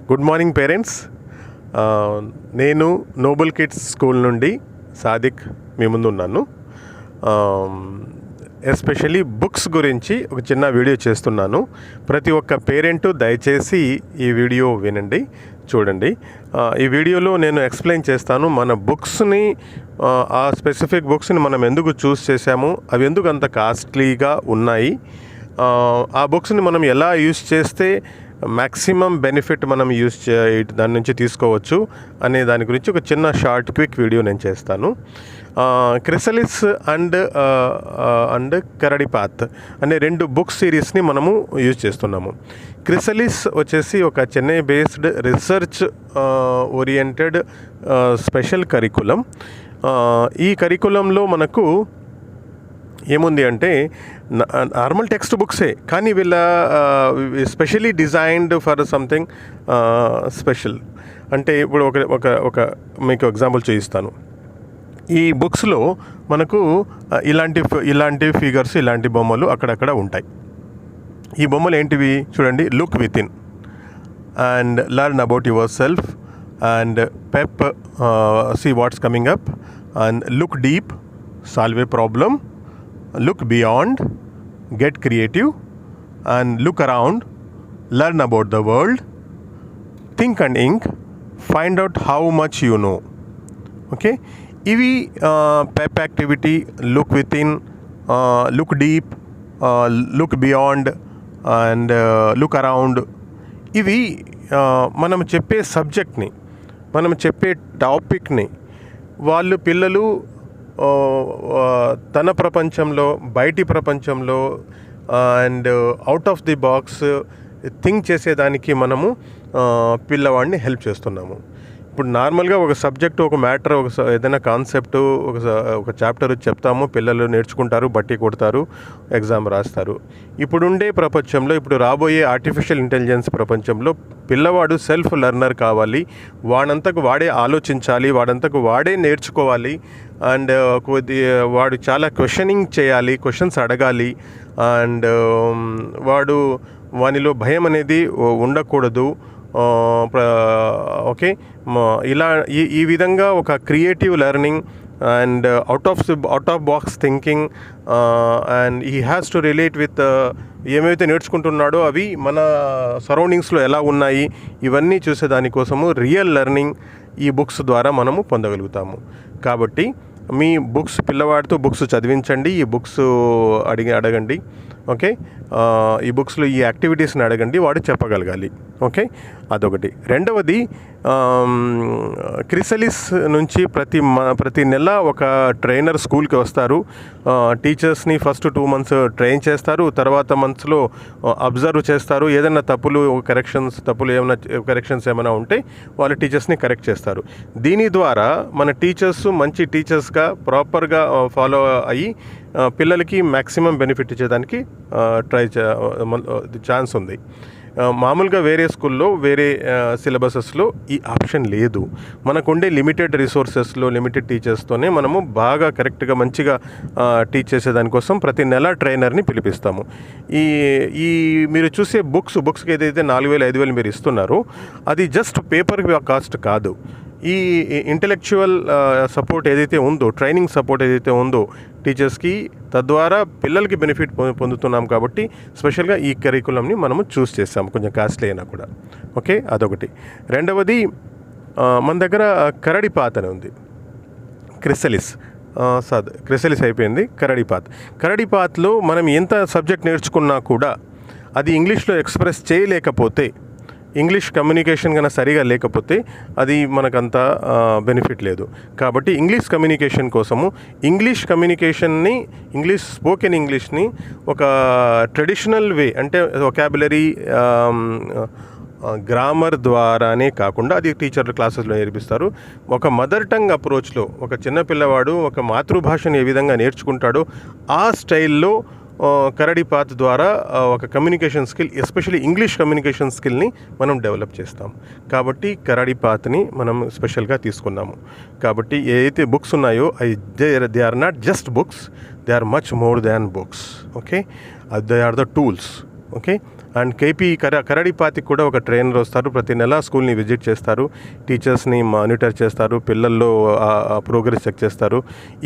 Good morning parents. నేను Nobel kids school నుండి సాదిక్ మీ ముందు ఉన్నాను. ఎస్పెషలీ బుక్స్ గురించి ఒక చిన్న వీడియో చేస్తున్నాను. ప్రతి ఒక్క పేరెంటు దయచేసి ఈ వీడియో వినండి, చూడండి. ఈ వీడియోలో నేను ఎక్స్ప్లెయిన్ చేస్తాను మన బుక్స్ని, ఆ స్పెసిఫిక్ బుక్స్ని మనం ఎందుకు చూస్ చేసాము, అవి ఎందుకు అంత కాస్ట్లీగా ఉన్నాయి, ఆ బుక్స్ని మనం ఎలా యూస్ చేస్తే మ్యాక్సిమం బెనిఫిట్ మనం దాని నుంచి తీసుకోవచ్చు అనే దాని గురించి ఒక చిన్న షార్ట్ క్విక్ వీడియో నేను చేస్తాను. క్రిసలిస్ అండ్ కరడిపాత్ అనే 2 బుక్ సిరీస్ని మనము యూజ్ చేస్తున్నాము. క్రిసలిస్ వచ్చేసి ఒక Chennai based research oriented special curriculum. ఈ కరికులంలో మనకు ఏముంది అంటే నార్మల్ టెక్స్ట్ బుక్సే, కానీ వీళ్ళ especially designed for something special. అంటే ఇప్పుడు ఒక మీకు ఎగ్జాంపుల్ చూపిస్తాను. ఈ బుక్స్లో మనకు ఇలాంటి ఫిగర్స్, ఇలాంటి బొమ్మలు అక్కడక్కడ ఉంటాయి. ఈ బొమ్మలు ఏంటివి చూడండి. Look within and learn about yourself and PEP see what's coming up and look deep, solve a problem, look beyond, get creative and look around, learn about the world, think and ink, find out how much you know. Okay, ఇవి PEP activity, look within, look deep, look beyond and look around, ఇవి మనం చెప్పే సబ్జెక్ట్ని, మనం చెప్పే టాపిక్ని పిల్లలు తన ప్రపంచంలో, బయటి ప్రపంచంలో and out of the box think చేసేదానికి మనము పిల్లవాడిని హెల్ప్ చేస్తున్నాము. ఇప్పుడు నార్మల్గా ఒక సబ్జెక్టు, ఒక మ్యాటర్, ఏదైనా కాన్సెప్టు, ఒక చాప్టర్ చెప్తాము, పిల్లలు నేర్చుకుంటారు, బట్టి కొడతారు, ఎగ్జామ్ రాస్తారు. ఇప్పుడుండే ప్రపంచంలో, ఇప్పుడు రాబోయే ఆర్టిఫిషియల్ ఇంటెలిజెన్స్ ప్రపంచంలో పిల్లవాడు సెల్ఫ్ లెర్నర్ కావాలి. వాడంతకు వాడే ఆలోచించాలి, వాడంతకు వాడే నేర్చుకోవాలి. అండ్ వాడు చాలా క్వశ్చనింగ్ చేయాలి, క్వశ్చన్స్ అడగాలి. అండ్ వానిలో భయం అనేది ఉండకూడదు. ఓకే, ఇలా ఈ విధంగా ఒక creative learning and out of box thinking and he has to relate with ఏమైతే నేర్చుకుంటున్నాడో అవి మన సరౌండింగ్స్లో ఎలా ఉన్నాయి, ఇవన్నీ చూసేదానికోసము రియల్ లెర్నింగ్ ఈ బుక్స్ ద్వారా మనము పొందగలుగుతాము. కాబట్టి మీ బుక్స్, పిల్లవాడితో బుక్స్ చదివించండి, ఈ బుక్స్ అడగండి. ఓకే, ఈ బుక్స్లో ఈ యాక్టివిటీస్ని అడగండి, వాడు చెప్పగలగాలి. ఓకే, అదొకటి. రెండవది, క్రిసలిస్ నుంచి ప్రతి నెల ఒక ట్రైనర్ స్కూల్కి వస్తారు. టీచర్స్ని ఫస్ట్ 2 months ట్రైన్ చేస్తారు, తర్వాత మంత్స్లో అబ్జర్వ్ చేస్తారు. ఏదైనా కరెక్షన్స్ ఏమైనా ఉంటే వాళ్ళ టీచర్స్ని కరెక్ట్ చేస్తారు. దీని ద్వారా మన టీచర్స్ మంచి టీచర్స్గా ప్రాపర్గా ఫాలో అయ్యి పిల్లలకి మ్యాక్సిమం బెనిఫిట్ ఇచ్చేదానికి ఛాన్స్ ఉంది. మామూలుగా వేరే స్కూల్లో, వేరే సిలబసెస్లో ఈ ఆప్షన్ లేదు. మనకుండే లిమిటెడ్ రిసోర్సెస్లో, లిమిటెడ్ టీచర్స్తోనే మనము బాగా కరెక్ట్గా మంచిగా టీచ్ చేసేదానికోసం ప్రతి నెల ట్రైనర్ని పిలిపిస్తాము. ఈ మీరు చూసే బుక్స్కి ఏదైతే 4,000-5,000 మీరు ఇస్తున్నారో అది జస్ట్ పేపర్ కాస్ట్ కాదు. ఈ ఇంటెలెక్చువల్ సపోర్ట్ ఏదైతే ఉందో, ట్రైనింగ్ సపోర్ట్ ఏదైతే ఉందో టీచర్స్కి, తద్వారా పిల్లలకి బెనిఫిట్ పొందుతున్నాం. కాబట్టి స్పెషల్గా ఈ కరికులంని మనము చూస్ చేస్తాము, కొంచెం కాస్ట్లీ అయినా కూడా. ఓకే, అదొకటి. రెండవది, మన దగ్గర కరడిపాత్ అని ఉంది. క్రిసలిస్ అయిపోయింది, కరడిపాత్లో మనం ఎంత సబ్జెక్ట్ నేర్చుకున్నా కూడా అది ఇంగ్లీష్లో ఎక్స్ప్రెస్ చేయలేకపోతే, ఇంగ్లీష్ కమ్యూనికేషన్ కన్నా సరిగా లేకపోతే అది మనకంత బెనిఫిట్ లేదు. కాబట్టి ఇంగ్లీష్ కమ్యూనికేషన్ కోసము స్పోకెన్ ఇంగ్లీష్ని ఒక ట్రెడిషనల్ వే, అంటే వొకాబులరీ, గ్రామర్ ద్వారానే కాకుండా అది టీచర్ క్లాసెస్లో నేర్పిస్తారు. ఒక మదర్ టంగ్ అప్రోచ్లో ఒక చిన్న పిల్లవాడు ఒక మాతృభాషను ఏ విధంగా నేర్చుకుంటాడో ఆ స్టైల్లో కరడిపాత్ ద్వారా ఒక communication skill, especially English communication స్కిల్ని మనం డెవలప్ చేస్తాం. కాబట్టి కరడిపాత్ని మనం స్పెషల్గా తీసుకున్నాము. కాబట్టి ఏదైతే బుక్స్ ఉన్నాయో they are not just books, they are much more than books. Okay, they are the tools. Okay, and KP కరడిపాతికి కూడా ఒక ట్రైనర్ వస్తారు, ప్రతి నెల స్కూల్ని విజిట్ చేస్తారు, టీచర్స్ని మానిటర్ చేస్తారు, పిల్లల్లో ప్రోగ్రెస్ చెక్ చేస్తారు.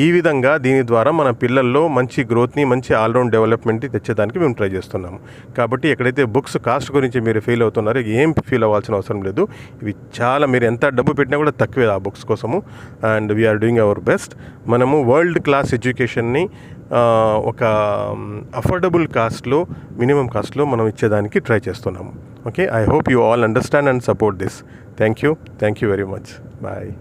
ఈ విధంగా దీని ద్వారా మన పిల్లల్లో మంచి గ్రోత్ని, మంచి ఆల్రౌండ్ డెవలప్మెంట్ని తెచ్చేదానికి మేము ట్రై చేస్తున్నాము. కాబట్టి ఎక్కడైతే బుక్స్ కాస్ట్ గురించి మీరు ఫీల్ అవుతున్నారో ఏం ఫీల్ అవ్వాల్సిన అవసరం లేదు. ఇవి చాలా, మీరు ఎంత డబ్బు పెట్టినా కూడా తక్కువే ఆ బుక్స్ కోసము. And we are doing our best. మనము వరల్డ్ క్లాస్ ఎడ్యుకేషన్ని ఒక అఫోర్డబుల్ కాస్ట్లో, మినిమం కాస్ట్లో మనం ఇచ్చేదానికి ట్రై చేస్తున్నాము. Okay, I hope you all understand and support this. Thank you very much. Bye.